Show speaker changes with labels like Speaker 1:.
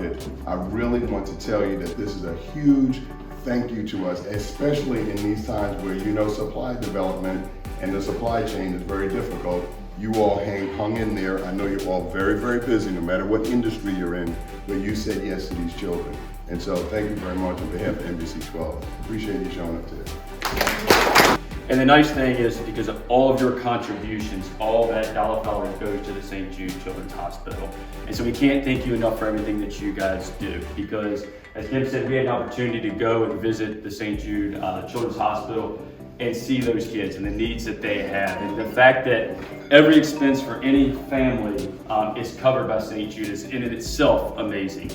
Speaker 1: it, I really want to tell you that this is a huge thank you to us, especially in these times where supply development and the supply chain is very difficult. You all hung in there. I know you're all very, very busy, no matter what industry you're in, but you said yes to these children. And so thank you very much on behalf of NBC 12. Appreciate you showing up today.
Speaker 2: And the nice thing is, because of all of your contributions, all that dollar for dollar goes to the St. Jude Children's Hospital. And so we can't thank you enough for everything that you guys do, because as Kim said, we had an opportunity to go and visit the St. Jude Children's Hospital and see those kids and the needs that they have. And the fact that every expense for any family is covered by St. Jude is in itself amazing.